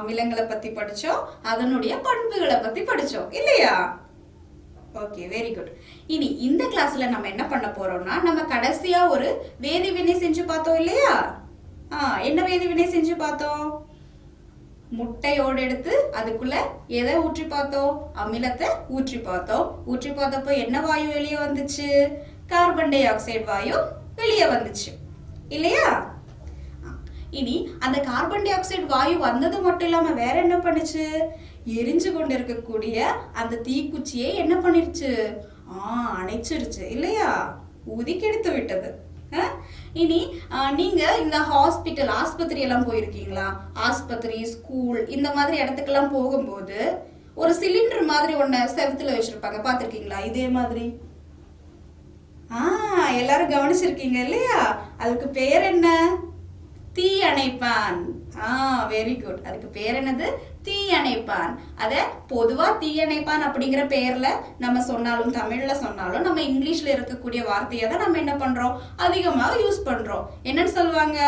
அமிலங்களை பத்தி படிச்சோம், அதனுடைய பண்புகளை பத்தி படிச்சோம் இல்லையா? Okay, very good. இனி இந்த கிளாஸ்ல நம்ம என்ன பண்ண போறோம்னா, நம்ம கடைசியா ஒரு வேதிவினை செஞ்சு பார்த்தோம் இல்லையா? என்ன வேதிவினை செஞ்சு பார்த்தோம்? முட்டையோடு எடுத்து அதுக்குள்ள எதை ஊற்றி பார்த்தோம்? அமிலத்தை ஊற்றி பார்த்தோம். ஊற்றி பார்த்தப்போ என்ன வாயு வெளியே வந்துச்சு? கார்பன் டை ஆக்சைடு வாயு வெளியே வந்துச்சு இல்லையா? இனி அந்த கார்பன் டை ஆக்சைடு வாயு வந்தது மட்டும் இல்லாம வேற என்ன பண்ணுச்சு? எரிஞ்சு கொண்டு இருக்கக்கூடிய அந்த தீக்குச்சியை என்ன பண்ணிருச்சு? அணைச்சிருச்சு இல்லையா? ஊதி கெடுத்து விட்டது. இனி நீங்க இந்த ஆஸ்பத்திரி எல்லாம் போயிருக்கீங்களா? ஆஸ்பத்திரி, ஸ்கூல் இந்த மாதிரி இடத்துக்கெல்லாம் போகும்போது ஒரு சிலிண்டர் மாதிரி ஒன்ன செவுத்துல வச்சிருப்பாங்க, பாத்திருக்கீங்களா? இதே மாதிரி எல்லாரும் கவனிச்சிருக்கீங்க இல்லையா? அதுக்கு பேர் என்ன? தீ அணைப்பான். Very good. அதுக்கு பேர் என்னது? தீ அணைப்பான். அத பொதுவா தீ அணைப்பான் அப்படிங்கிற பேர்ல நம்ம சொன்னாலும், தமிழ்ல சொன்னாலும், நம்ம இங்கிலீஷ்ல இருக்கக்கூடிய வார்த்தையை தான் நம்ம என்ன பண்றோம்? அதிகமாக யூஸ் பண்றோம். என்னன்னு சொல்லுவாங்க?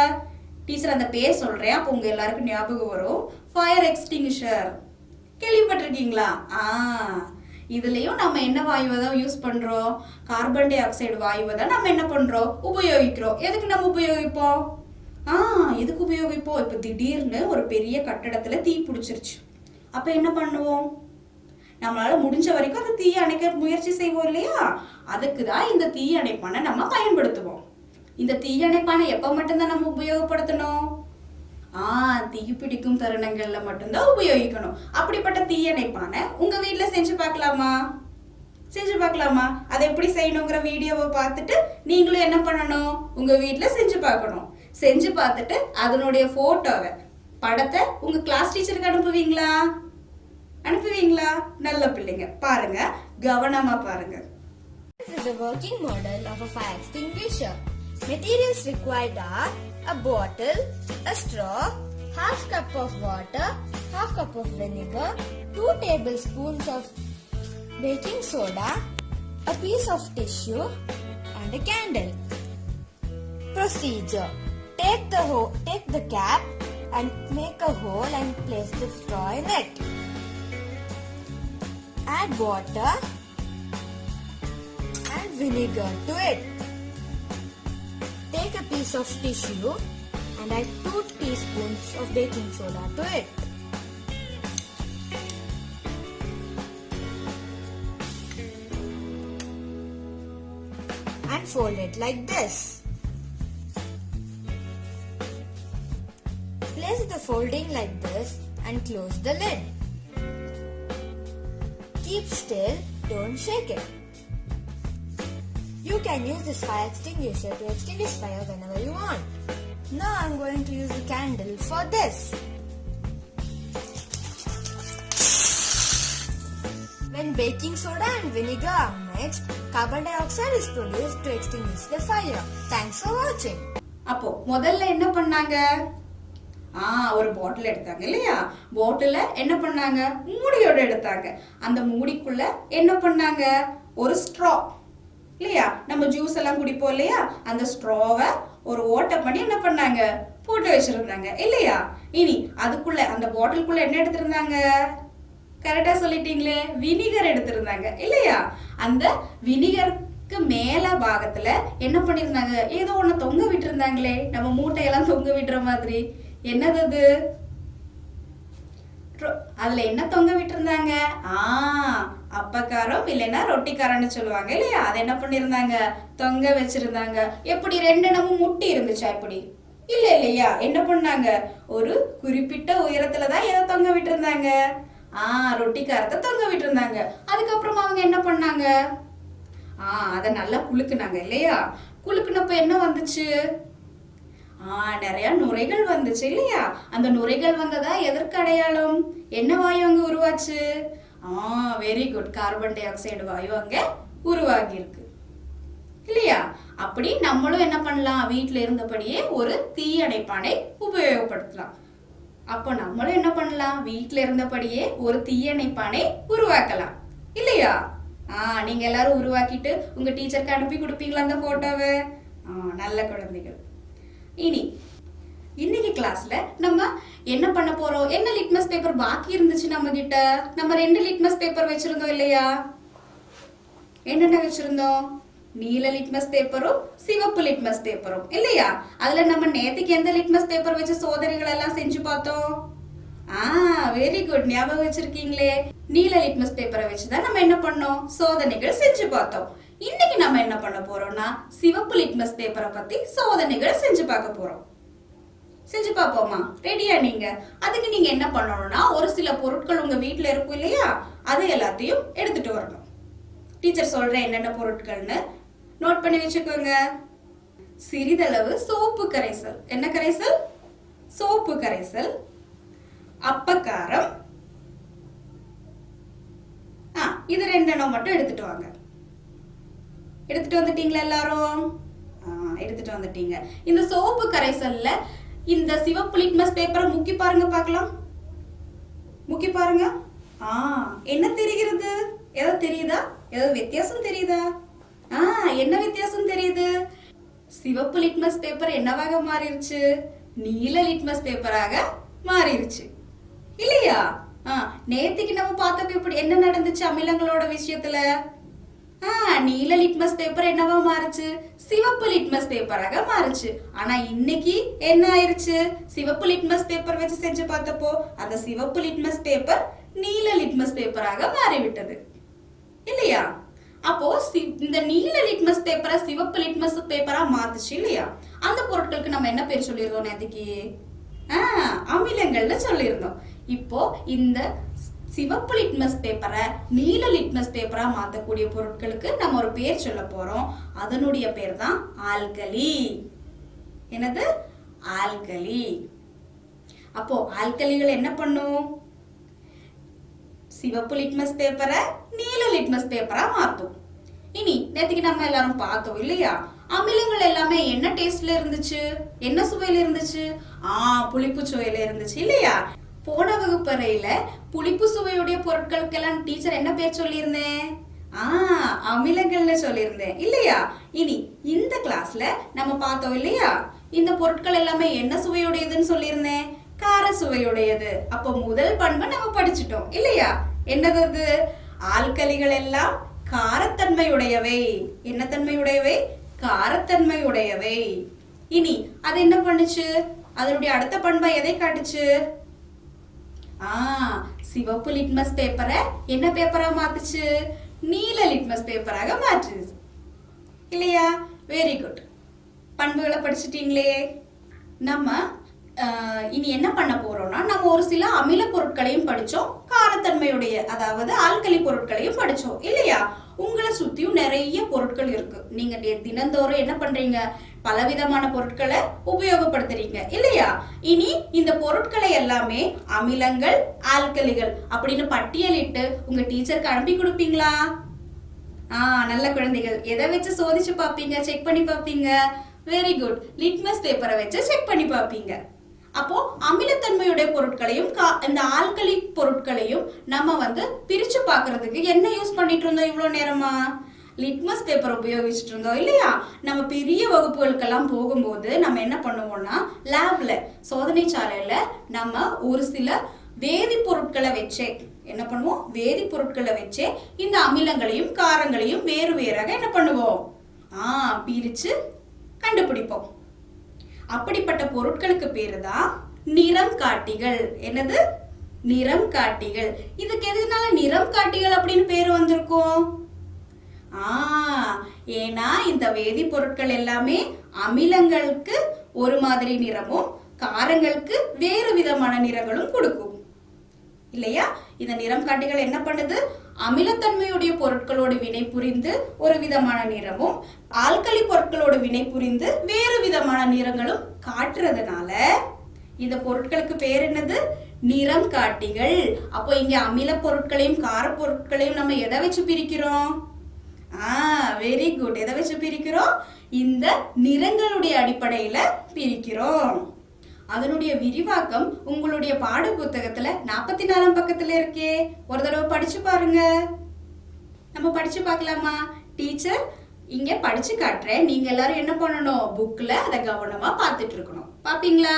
டீச்சர் அந்த பேர் சொல்றேன், அப்போ உங்க எல்லாருக்கும் ஞாபகம் வரும். Fire extinguisher. கேள்விப்பட்டிருக்கீங்களா? இதுலயும் நம்ம என்ன வாயுவை தான் யூஸ் பண்றோம்? கார்பன் டை ஆக்சைடு வாயுவை தான் நம்ம என்ன பண்றோம்? உபயோகிக்கிறோம். எதுக்கு நம்ம உபயோகிப்போம்? எதுக்கு உபயோகிப்போம்? இப்ப திடீர்னு ஒரு பெரிய கட்டடத்துல தீ பிடிச்சிருச்சு. அப்ப என்ன பண்ணுவோம்? நம்மளால முடிஞ்ச வரைக்கும் அந்த தீயை அணைக்க முயற்சி செய்வோம் இல்லையா? அதுக்குதான் இந்த தீ அணைப்பானை நம்ம பயன்படுத்துவோம். இந்த தீ அணைப்பானை எப்ப மட்டும்தான் நம்ம உபயோகப்படுத்தணும்? தீ பிடிக்கும் தருணங்கள்ல மட்டும்தான் உபயோகிக்கணும். அப்படிப்பட்ட தீ அணைப்பானை உங்க வீட்டுல செஞ்சு பார்க்கலாமா? அதை எப்படி செய்யணுங்கிற வீடியோவை பார்த்துட்டு நீங்களும் என்ன பண்ணணும்? உங்க வீட்டுல செஞ்சு பார்க்கணும். செஞ்சு பார்த்துட்டு அதனுடைய போட்டோவை, படத்தை உங்க கிளாஸ் டீச்சருக்கு அனுப்புவீங்களா? நல்ல பிள்ளைங்க, பாருங்க, கவனமா பாருங்க. This is a working model of a fire extinguisher. Materials required are a bottle, a straw, half cup of water, half cup of vinegar, 2 tablespoons of baking soda, a piece of tissue, and a candle. Procedure: take the cap and make a hole and place the straw in it. Add water and vinegar to it. Take a piece of tissue and add 2 teaspoons of baking soda to it. And fold it like this. Place the folding like this and close the lid. Keep still, don't shake it. You can use this fire extinguisher to extinguish fire whenever you want. Now I'm going to use a candle for this. When baking soda and vinegar are mixed, carbon dioxide is produced to extinguish the fire. Thanks for watching. அப்போ முதல்ல என்ன பண்ணாங்க? ஒரு பாட்டில் எடுத்தாங்க இல்லையா? பாட்டில என்ன பண்ணாங்க? மூடியோட எடுத்தாங்க. அந்த மூடிக்குள்ள என்ன பண்ணாங்க? ஒரு ஸ்ட்ரா இல்லையா? நம்ம ஜூஸ் எல்லாம் குடிப்போம் இல்லையா? அந்த ஸ்ட்ராவை ஒரு ஓட்டை பண்ணி என்ன பண்ணாங்க? போட்டு வச்சிருந்தாங்க இல்லையா? இனி அதுக்குள்ள, அந்த பாட்டிலுக்குள்ள என்ன எடுத்திருந்தாங்க? கரெக்டா சொல்லிட்டீங்களே, வினிகர் எடுத்திருந்தாங்க இல்லையா? அந்த வினிகருக்கு மேல பாகத்துல என்ன பண்ணிருந்தாங்க? ஏதோ ஒண்ணு தொங்க விட்டு இருந்தாங்களே, நம்ம மூட்டையெல்லாம் தொங்க விடுற மாதிரி. என்னது அது? அதுல என்ன தொங்க விட்டு இருந்தாங்க? அப்பக்காரம் இல்லைன்னா ரொட்டிக்காரன்னு சொல்லுவாங்க இல்லையா? அதை என்ன பண்ணிருந்தாங்க? தொங்க வச்சிருந்தாங்க. எப்படி? 2 இடமும் முட்டி இருந்துச்சா? இப்படி இல்லையா? என்ன பண்ணாங்க? ஒரு குறிப்பிட்ட உயரத்துலதான் எதை தொங்க விட்டு இருந்தாங்க? ரொட்டிக்காரத்தை தொங்க விட்டு இருந்தாங்க. அதுக்கப்புறமா அவங்க என்ன பண்ணாங்க? அதை நல்லா குலுக்குனாங்க இல்லையா? குலுக்குனப்ப என்ன வந்துச்சு? நிறைய நுரைகள் வந்துச்சு இல்லையா? அந்த நுரைகள் வந்ததா எதற்கு அடையாளம்? என்ன வாயு அங்க உருவாச்சு? Very good. Carbon dioxide வாயு அங்க உருவாகி இருக்கு இல்லையா? அப்படி நம்மளும் என்ன பண்ணலாம்? வீட்டுல இருந்தபடியே ஒரு தீ அணைப்பானை உபயோகப்படுத்தலாம். அப்போ நம்மளும் என்ன பண்ணலாம்? வீட்டுல இருந்தபடியே ஒரு தீயணைப்பானை உருவாக்கலாம் இல்லையா? நீங்க எல்லாரும் உருவாக்கிட்டு உங்க டீச்சருக்கு அனுப்பி கொடுப்பீங்களா அந்த போட்டோவை? நல்ல குழந்தைகள். இனி இன்னைக்கு கிளாஸ்ல நம்ம என்ன பண்ண போறோம்? என்ன லிட்மஸ் பேப்பர் பாக்கி இருந்துச்சு நம்ம கிட்ட? நம்ம 2 லிட்மஸ் பேப்பர் வச்சிருந்தோம் இல்லையா? என்னென்ன வச்சிருந்தோம்? நீல லிட்மஸ் பேப்பரும் சிவப்பு லிட்மஸ் பேப்பரும் இல்லையா? அதுல நம்ம நேத்துக்கு எந்த லிட்மஸ் பேப்பர் வச்சு சோதனைகள் எல்லாம் செஞ்சு பார்த்தோம்? வெரி குட், ஞாபகம் வச்சிருக்கீங்களே. நீல லிட்மஸ் பேப்பரை வச்சுதான் நம்ம என்ன பண்ணோம்? சோதனைகள் செஞ்சு பார்த்தோம். இன்னைக்கு நம்ம என்ன பண்ண போறோம்னா சிவப்பு லிட்மஸ் பேப்பரை பத்தி சோதனைகள் செஞ்சு பார்க்க போறோம். செஞ்சு பார்ப்போமா? ரெடியா நீங்க? அதுக்கு நீங்க என்ன பண்ணணும்னா ஒரு சில பொருட்கள் உங்க வீட்டுல இருக்கும் இல்லையா, அது எல்லாத்தையும் எடுத்துட்டு வரணும். டீச்சர் சொல்றேன் என்னென்ன பொருட்கள்னு நோட் பண்ணி வச்சுக்கோங்க. சிறிதளவு சோப்பு கரைசல். என்ன கரைசல்? சோப்பு கரைசல். அப்பக்காரம். இது 2 மட்டும் எடுத்துட்டு வாங்க. எடுத்துட்டு வந்துட்டீங்களா எல்லாரும்? எடுத்துட்டு வந்துட்டீங்க. இந்த சோப்பு கரைசல்ல இந்த சிவப்பு லிட்மஸ் பேப்பரை முக்கி பாருங்க பார்க்கலாம். முக்கி பாருங்க. என்ன தெரிகிறது? ஏதோ தெரியுதா? ஏதோ வித்தியாசம் தெரியுதா? என்ன வித்தியாசம் தெரியுது? சிவப்பு லிட்மஸ் பேப்பர் என்னவாக மாறிடுச்சு? நீல லிட்மஸ் பேப்பராக மாறிடுச்சு இல்லையா? நேத்துக்கு நம்ம பார்த்தப்ப இப்படி என்ன நடந்துச்சு அமிலங்களோட விஷயத்துல? நீல லிட்மஸ் பேப்பர் என்னவா மாறுச்சு? சிவப்பு லிட்மஸ் பேப்பராக மாறுச்சு. ஆனா இன்னைக்கு என்ன ஆயிருச்சு? சிவப்பு லிட்மஸ் பேப்பர் வச்சு செஞ்சு பார்த்தப்போ அந்த சிவப்பு லிட்மஸ் பேப்பர் நீல லிட்மஸ் பேப்பராக மாறிவிட்டது இல்லையா? அப்போ இந்த நீல லிட்மஸ் பேப்பரை சிவப்பு லிட்மஸ் பேப்பரா மாத்துச்சு இல்லையா? அந்த பொருட்களுக்கு நம்ம என்ன பேர் சொல்லிருந்தோம் நேத்துக்கு? அமிலங்கள்னு சொல்லியிருந்தோம். இப்போ இந்த சிவப்பு லிட்மஸ் பேப்பரை நீல லிட்மஸ் பேப்பரா மாத்தக்கூடிய பொருட்களுக்கு நம்ம ஒரு பேர் சொல்ல போறோம். அதனுடைய பேர் தான் ஆல்கலி. என்னது? ஆல்கலி. அப்போ ஆல்கலிகள் என்ன பண்ணும்? சிவப்பு லிட்மஸ் பேப்பரை நீல லிட்மஸ் பேப்பரா மாத்தும். இனி நேத்துக்கு நம்ம எல்லாரும் பார்த்தோம் இல்லையா, அமிலங்கள் எல்லாமே என்ன டேஸ்ட்ல இருந்துச்சு? என்ன சுவையில இருந்துச்சு? புளிப்பு சுவையில இருந்துச்சு இல்லையா? போன வகுப்பறையில புளிப்பு சுவையுடைய பொருட்களுக்கெல்லாம் டீச்சர் என்ன பேர் சொல்லியிருந்தேன்? அமிலங்கள்னு சொல்லியிருந்தேன் இல்லையா? இனி இந்த கிளாஸ்ல நம்ம பார்த்தோம் இல்லையா, இந்த பொருட்கள் எல்லாமே என்ன சுவையுடையதுன்னு சொல்லியிருந்தேன்? கார சுவையுடையது. அப்போ முதல் பண்பை நம்ம படிச்சுட்டோம் இல்லையா? என்னது? ஆல்கலிகள் எல்லாம் காரத்தன்மையுடையவை. என்ன தன்மையுடையவை? காரத்தன்மையுடையவை. இனி அது என்ன பண்ணுச்சு? அதனுடைய அடுத்த பண்பை எதை காட்டுச்சு? சிவப்பு லிட்மஸ் பேப்பரை என்ன பேப்பரா மாத்துச்சு? நீல லிட்மஸ் பேப்பராக மாற்றுச்சு இல்லையா? Very good. பண்புகளை படிச்சுட்டீங்களே. நம்ம இனி என்ன பண்ண போறோம்னா நம்ம ஒரு சில அமில பொருட்களையும் படிச்சோம், காரத்தன்மையுடைய அதாவது ஆல்கலி பொருட்களையும் படிச்சோம் இல்லையா? உங்களை சுத்தியும் நிறைய பொருட்கள் இருக்கு. நீங்க தினந்தோறும் என்ன பண்றீங்க? பலவிதமான பொருட்களை உபயோகப்படுத்துறீங்க இல்லையா? இனி இந்த பொருட்களை எல்லாமே அமிலங்கள், ஆல்கலிகள் அப்படின்னு பட்டியலிட்டு உங்க டீச்சருக்கு அனுப்பி கொடுப்பீங்களா? நல்ல குழந்தைகள். எதை வச்சு சோதிச்சு பார்ப்பீங்க? செக் பண்ணி பார்ப்பீங்க. Very good. லிட்மஸ் பேப்பரை வச்சு செக் பண்ணி பார்ப்பீங்க. அப்போ அமிலத்தன்மையுடைய பொருட்களையும் இந்த ஆல்கலி பொருட்களையும் நம்ம பிரிச்சு பார்க்கிறதுக்கு என்ன யூஸ் பண்ணிட்டு இருந்தோம் இவ்வளவு நேரமா? லிட்மஸ் பேப்பர் உபயோகிச்சுட்டு இருந்தோம் இல்லையா? நம்ம பெரிய வகுப்புகளுக்கெல்லாம் போகும்போது நம்ம என்ன பண்ணுவோம்னா லேப்ல, சோதனை சாலையில நம்ம ஒரு சில வேதிப்பொருட்களை வச்சே என்ன பண்ணுவோம்? வேதிப்பொருட்களை வச்சே இந்த அமிலங்களையும் காரங்களையும் வேறு வேறாக என்ன பண்ணுவோம்? பிரிச்சு கண்டுபிடிப்போம். அப்படிப்பட்ட பொருட்களுக்கு பேரு தான் நிறம் காட்டிகள். என்னது? நிறம் காட்டிகள். இதுக்கு எதுனால நிறம் காட்டிகள் அப்படின்னு பேரு வந்திருக்கும்? ஏன்னா இந்த வேதிப்பொருட்கள் எல்லாமே அமிலங்களுக்கு ஒரு மாதிரி நிறமும் காரங்களுக்கு வேறு விதமான நிறங்களும் கொடுக்கும் இல்லையா? இந்த நிறம் காட்டிகள் என்ன பண்ணுது? அமிலத்தன்மையுடைய பொருட்களோடு வினை புரிந்து ஒரு விதமான நிறமும், ஆல்கலி பொருட்களோடு வினை புரிந்து வேறு விதமான நிறங்களும் காட்டுறதுனால இந்த பொருட்களுக்கு பேர் என்னது? நிறம் காட்டிகள். அப்போ இங்க அமில பொருட்களையும் கார பொருட்களையும் நம்ம எதை வச்சு பிரிக்கிறோம்? Very good. எதை வச்சு பிரிக்கிறோம்? இந்த நிறங்களுடைய அடிப்படையில பிரிக்கிறோம். அதனுடைய விரிவாக்கம் உங்களுடைய பாட புத்தகத்துல 44ஆம் பக்கத்துல இருக்கே. ஒரு தடவை படிச்சு பாருங்க. நம்ம படிச்சு பார்க்கலாமா? டீச்சர் இங்க படிச்சு காட்டுறேன். நீங்க எல்லாரும் என்ன பண்ணணும்? புக்ல அதை கவனமா பார்த்துட்டு இருக்கணும். பாப்பீங்களா?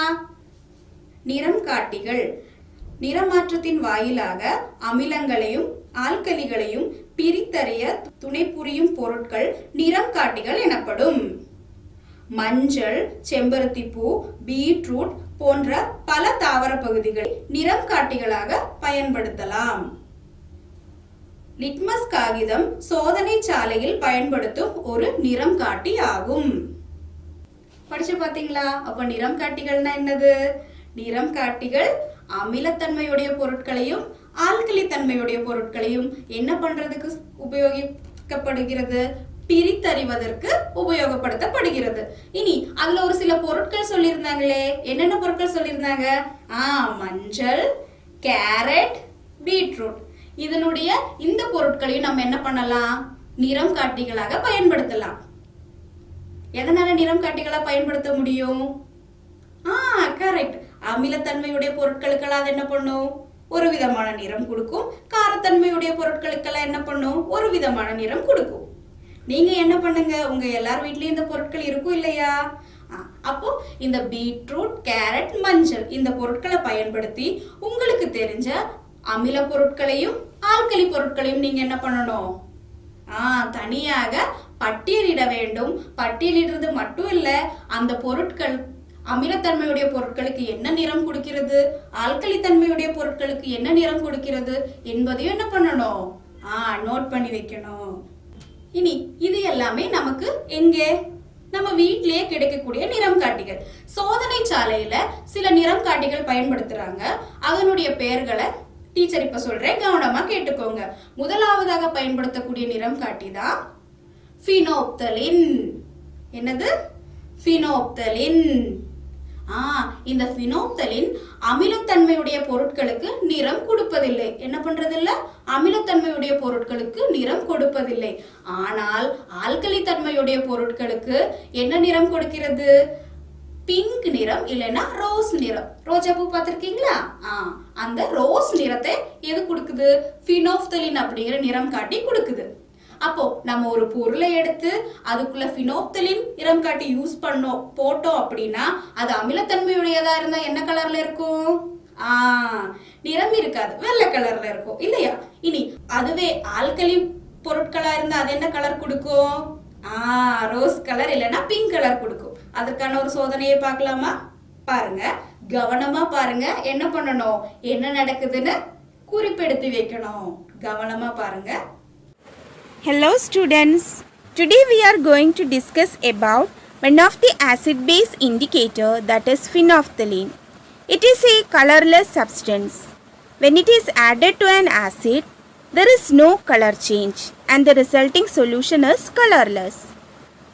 நிறம் காட்டிகள். நிறமாற்றத்தின் வாயிலாக அமிலங்களையும் ஆல்கலிகளையும் பிரித்தறிய துணை புரியும் பொருட்கள் நிறம் காட்டிகள் எனப்படும். மஞ்சள், செம்பருத்திப்பூ, பீட்ரூட் போன்ற பல தாவர பகுதிகளை நிறம் காட்டிகளாக பயன்படுத்தலாம். லிட்மஸ் காகிதம் சோதனை சாலையில் பயன்படுத்தும் ஒரு நிறம் காட்டி ஆகும். படிச்சு பாத்தீங்களா? அப்ப நிறம் காட்டிகள்னா என்னது? நிறம் காட்டிகள் அமிலத்தன்மையுடைய பொருட்களையும் ஆல்கலி தன்மையுடைய பொருட்களையும் என்ன பண்றதுக்கு உபயோகிக்கப்படுகிறது? பிரித்தறிவதற்கு உபயோகப்படுத்தப்படுகிறது. இனி அதுல ஒரு சில பொருட்கள் சொல்லியிருந்தாங்களே, என்னென்ன பொருட்கள் சொல்லியிருந்தாங்க? மஞ்சள், கேரட், பீட்ரூட். இதனுடைய இந்த பொருட்களையும் நம்ம என்ன பண்ணலாம்? நிறம் காட்டிகளாக பயன்படுத்தலாம். எதனால நிறம் காட்டிகளா பயன்படுத்த முடியும்? கரெக்ட். அமிலத்தன்மையுடைய பொருட்களுக்கெல்லாம் அது என்ன பண்ணும்? ஒரு விதமான நிறம் கொடுக்கும். காரத்தன்மையுடைய பொருட்களுக்கெல்லாம் என்ன பண்ணும்? ஒரு விதமான நிறம் கொடுக்கும். நீங்க என்ன பண்ணுங்க, உங்க எல்லார் வீட்லயும் இந்த பொருட்கள் இருக்கும் இல்லையா? அப்போ இந்த பீட்ரூட், கேரட், மஞ்சள் இந்த பொருட்களை பயன்படுத்தி உங்களுக்கு தெரிஞ்ச அமில பொருட்களையும் ஆல்கலி பொருட்களையும் நீங்க என்ன பண்ணணும்? தனியாக பட்டியலிட வேண்டும். பட்டியலிடுறது மட்டும் இல்ல, அந்த பொருட்கள் அமிலத்தன்மையுடைய பொருட்களுக்கு என்ன நிறம் கொடுக்கிறது, ஆல்கலி தன்மையுடைய பொருட்களுக்கு என்ன நிறம் கொடுக்கிறது என்பதையும் என்ன பண்ணணும்? நோட் பண்ணி வைக்கணும். இனி இது எல்லாமே நமக்கு எங்கே? நம்ம வீட்டிலேயே கிடைக்கக்கூடிய நிறம் காட்டிகள். சோதனை சாலையில சில நிறம் காட்டிகள் பயன்படுத்துறாங்க. அதனுடைய பெயர்களை டீச்சர் இப்ப சொல்றேன், கவனமா கேட்டுக்கோங்க. முதலாவதாக பயன்படுத்தக்கூடிய நிறம் காட்டி தான் ஃபினோப்தலின். என்னது? ஃபினோப்தலின். இந்த ஃபினோப்தலின் அமிலத்தன்மையுடைய பொருட்களுக்கு நிறம் கொடுப்பதில்லை. என்ன பண்றதில்ல? அமிலத்தன்மையுடைய பொருட்களுக்கு நிறம் கொடுப்பதில்லை. ஆனால் ஆல்கலி தன்மையுடைய பொருட்களுக்கு என்ன நிறம் கொடுக்கிறது? பிங்க் நிறம், இல்லைன்னா ரோஸ் நிறம். ரோஜா பூ பார்த்திருக்கீங்களா? அந்த ரோஸ் நிறத்தை எது கொடுக்குது? ஃபினோப்தலின் அப்படிங்கிற நிறம் காட்டி கொடுக்குது. அப்போ நம்ம ஒரு பொருளை எடுத்து அதுக்குள்ள ஃபினோப்தலின் நிறம் காட்டி யூஸ் போட்டோம் அப்படின்னா அது அமிலத்தன்மையுடையதா இருந்தா என்ன கலர்ல இருக்கும்? நிறம் இருக்காது, வெள்ளை கலர்ல இருக்கும் இல்லையா? இனி அதுவே ஆல்கலி பொருட்களா இருந்தா அது என்ன கலர் கொடுக்கும்? ரோஸ் கலர் இல்லைன்னா பிங்க் கலர் கொடுக்கும். அதற்கான ஒரு சோதனையை பார்க்கலாமா? பாருங்க, கவனமா பாருங்க. என்ன பண்ணணும்? என்ன நடக்குதுன்னு குறிப்பெடுத்து வைக்கணும். கவனமா பாருங்க. Hello students, today we are going to discuss about one of the acid-base indicator, that is phenolphthalein. It is a colorless substance. When it is added to an acid, there is no color change and the resulting solution is colorless.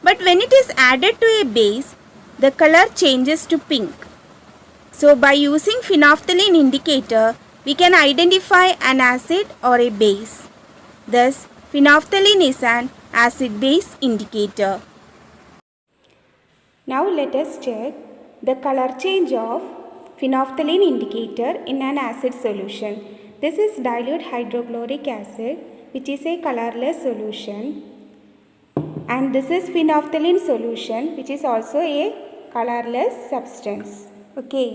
But when it is added to a base, the color changes to pink. So by using phenolphthalein indicator, we can identify an acid or a base. Thus, phenolphthalein is an acid-base indicator. Now let us check the color change of phenolphthalein indicator in an acid solution. This is dilute hydrochloric acid, which is a colorless solution, and this is phenolphthalein solution, which is also a colorless substance. Okay.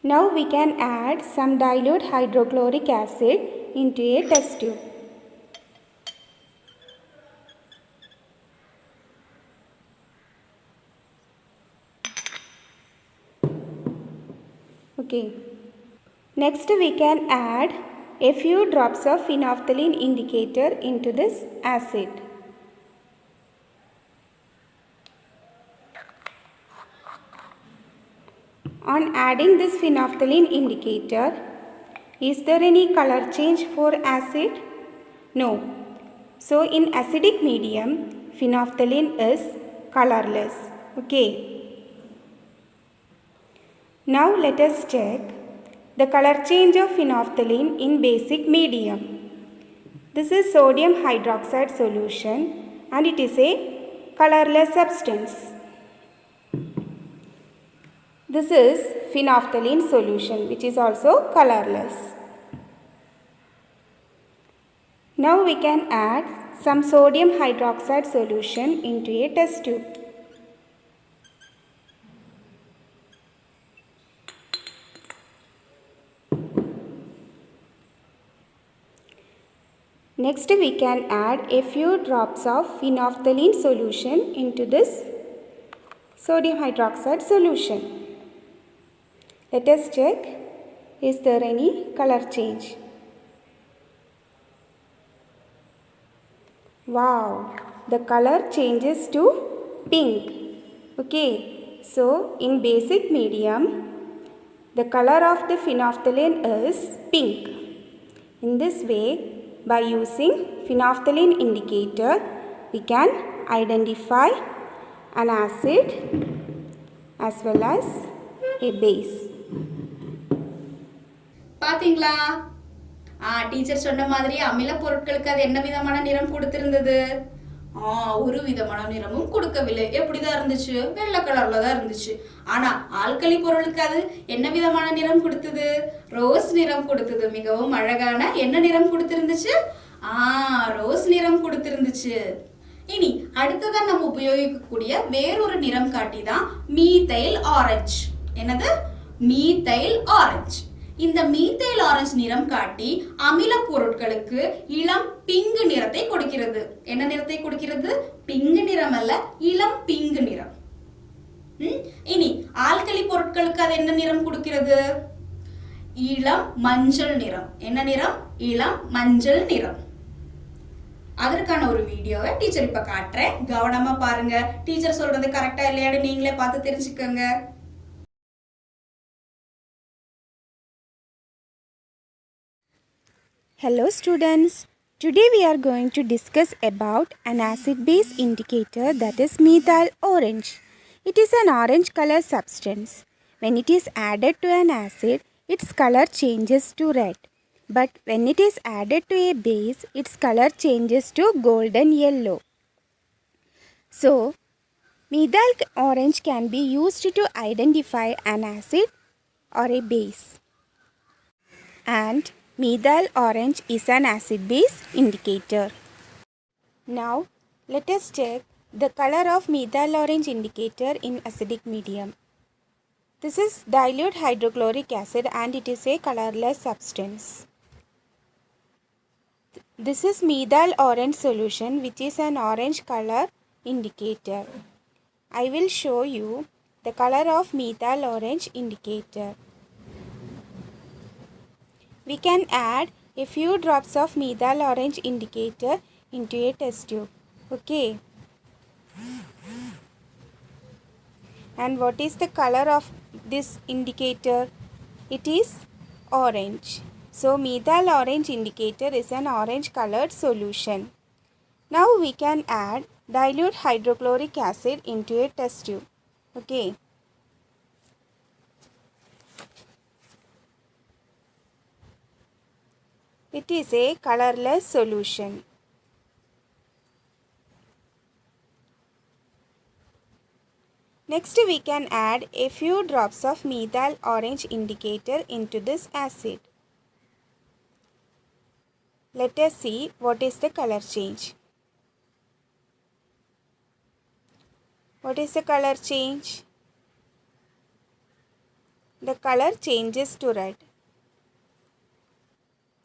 Now we can add some dilute hydrochloric acid into a test tube. Okay. Next we can add a few drops of phenolphthalein indicator into this acid. On adding this phenolphthalein indicator, is there any color change for acid? No. So in acidic medium, phenolphthalein is colorless. Okay. Now let us check the color change of phenolphthalein in basic medium. This is sodium hydroxide solution and it is a colorless substance. This is phenolphthalein solution, which is also colorless. Now we can add some sodium hydroxide solution into a test tube. Next we can add a few drops of phenolphthalein solution into this sodium hydroxide solution. Let us check, is there any color change? Wow, the color changes to pink. Okay, so in basic medium, the color of the phenolphthalein is pink. In this way, by using phenolphthalein indicator, we can identify an acid as well as a base. பாத்தீங்களா? Teacher சொன்ன மாதிரி அமில பொருட்களுக்கு அது என்ன விதமான நிறம் கொடுத்திருந்தது? ஒரு விதமான நிறமும் கொடுக்கவில்லை. எப்படிதான் இருந்துச்சு? வெள்ளை கலர்ல தான் இருந்துச்சு. ஆனா ஆல்கலி பொருளுக்கு அது என்ன விதமான நிறம் கொடுத்தது? ரோஸ் நிறம் கொடுத்தது. மிகவும் அழகான என்ன நிறம் கொடுத்திருந்துச்சு? ரோஸ் நிறம் கொடுத்திருந்துச்சு. இனி அடுத்ததான் நம்ம உபயோகிக்கக்கூடிய வேறொரு நிறம் காட்டி தான் மீதைல் ஆரஞ்சு. என்னது? Methyl orange. இந்த மீதைல் ஆரஞ்சு நிறம் காட்டி அமில பொருட்களுக்கு இளம் பிங்க் நிறத்தை கொடுக்கிறது. என்ன நிறத்தை கொடுக்கிறது? பிங்க் நிறம் அல்ல, இளம் பிங்க் நிறம். இனி ஆல்கலி பொருட்களுக்கு அது என்ன நிறம் கொடுக்கிறது? இளம் மஞ்சள் நிறம். என்ன நிறம்? இளம் மஞ்சள் நிறம். அதற்கான ஒரு வீடியோவை டீச்சர் இப்ப காட்டுறேன், கவனமா பாருங்க. டீச்சர் சொல்றது கரெக்டா இல்லையான்னு நீங்களே பார்த்து தெரிஞ்சுக்கோங்க. Hello students, today we are going to discuss about an acid-base indicator, that is methyl orange. It is an orange color substance. When it is added to an acid, its color changes to red. But when it is added to a base, its color changes to golden yellow. So, methyl orange can be used to identify an acid or a base. And methyl orange is an acid-base indicator. Now, let us check the color of methyl orange indicator in acidic medium. This is dilute hydrochloric acid and it is a colorless substance. This is methyl orange solution, which is an orange color indicator. I will show you the color of methyl orange indicator. We can add a few drops of methyl orange indicator into a test tube. Okay. And what is the color of this indicator? It is orange. So methyl orange indicator is an orange colored solution. Now we can add dilute hydrochloric acid into a test tube. Okay. It is a colorless solution. Next we can add a few drops of methyl orange indicator into this acid. Let us see what is the color change. What is the color change? The color changes to red.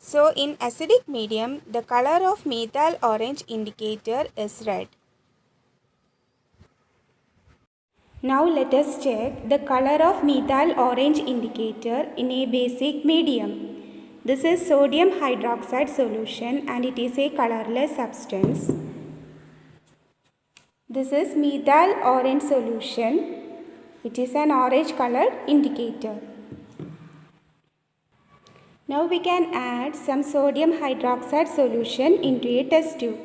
So in acidic medium, the color of methyl orange indicator is red. Now let us check the color of methyl orange indicator in a basic medium. This is sodium hydroxide solution and it is a colorless substance. This is methyl orange solution. It is an orange colored indicator. Now we can add some sodium hydroxide solution into a test tube.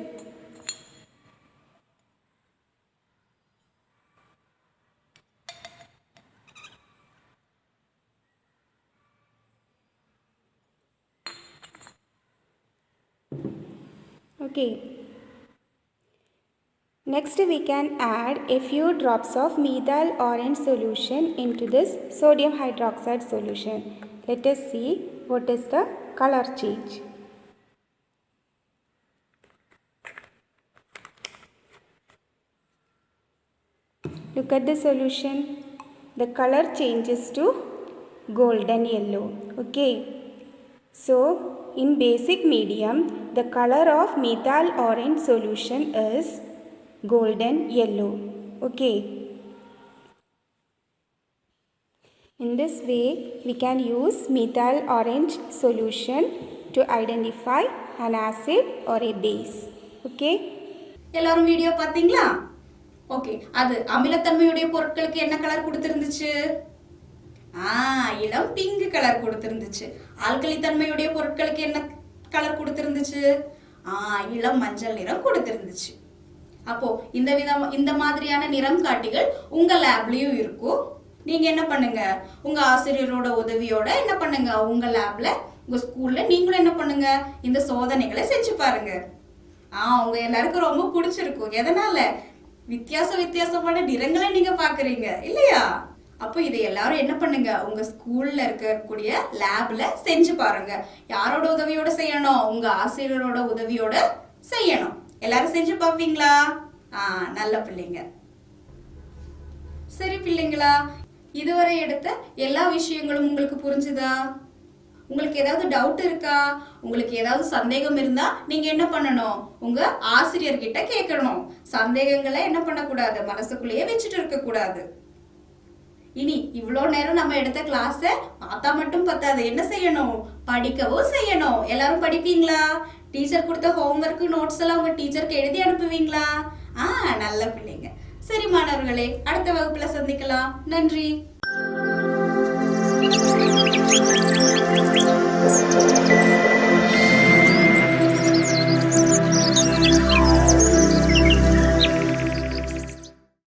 Okay. Next we can add a few drops of methyl orange solution into this sodium hydroxide solution. Let us see what is the color change. Look at the solution. The color changes to golden yellow. Okay. So, in basic medium, the color of methyl orange solution is golden yellow. Okay. In this way, we can use methyl orange solution to identify an acid or a base. Okay. எல்லாரும் video பாத்தீங்களா? Okay, அது அமிலத்தன்மையுடைய பொருட்களுக்கு என்ன colour கொடுத்திருந்துச்சு? இளம் pink colour கொடுத்திருந்துச்சு. Alkali தன்மையுடைய பொருட்களுக்கு என்ன colour கொடுத்திருந்துச்சு? இளம் மஞ்சள் நிறம் கொடுத்திருந்துச்சு. அப்போ இந்த மாதிரியான நிறம் காட்டிகள் உங்க லேப்லயும் இருக்கும். நீங்க என்ன பண்ணுங்க, உங்க ஆசிரியரோட உதவியோட என்ன பண்ணுங்க, உங்க லேப்ல உங்க ஸ்கூல்ல நீங்களும் என்ன பண்ணுங்க, இந்த சோதனைகளை செஞ்சு பாருங்க. உங்க எல்லாருக்கும் ரொம்ப பிடிச்சிருக்கும். எதனால? வித்தியாசமான நிறங்களை நீங்க பாக்குறீங்க இல்லையா? அப்போ இதை எல்லாரும் என்ன பண்ணுங்க, உங்க ஸ்கூல்ல இருக்கக்கூடிய லேப்ல செஞ்சு பாருங்க. யாரோட உதவியோட செய்யணும்? உங்க ஆசிரியரோட உதவியோட செய்யணும். எல்லாரும் செஞ்சு பார்ப்பீங்களா? நல்ல பிள்ளைங்க. சரி பிள்ளைங்களா, இதுவரை எடுத்த எல்லா விஷயங்களும் உங்களுக்கு புரிஞ்சுதா? உங்களுக்கு ஏதாவது டவுட் இருக்கா? உங்களுக்கு ஏதாவது சந்தேகம் இருந்தா நீங்க என்ன பண்ணணும், உங்க ஆசிரியர்கிட்ட கேட்கணும். சந்தேகங்களை என்ன பண்ணக்கூடாது, மனசுக்குள்ளேயே வச்சுட்டு இருக்க கூடாது. இனி இவ்வளோ நேரம் நம்ம எடுத்த கிளாஸ பார்த்தா மட்டும் பத்தாது, என்ன செய்யணும், படிக்கவும் செய்யணும். எல்லாரும் படிப்பீங்களா? டீச்சர் கொடுத்த ஹோம்ஒர்க் நோட்ஸ் எல்லாம் உங்க டீச்சருக்கு எழுதி அனுப்புவீங்களா? நல்ல பிள்ளைங்க. சரி மாணவர்களே, அடுத்த வகுப்புல சந்திக்கலாம். நன்றி.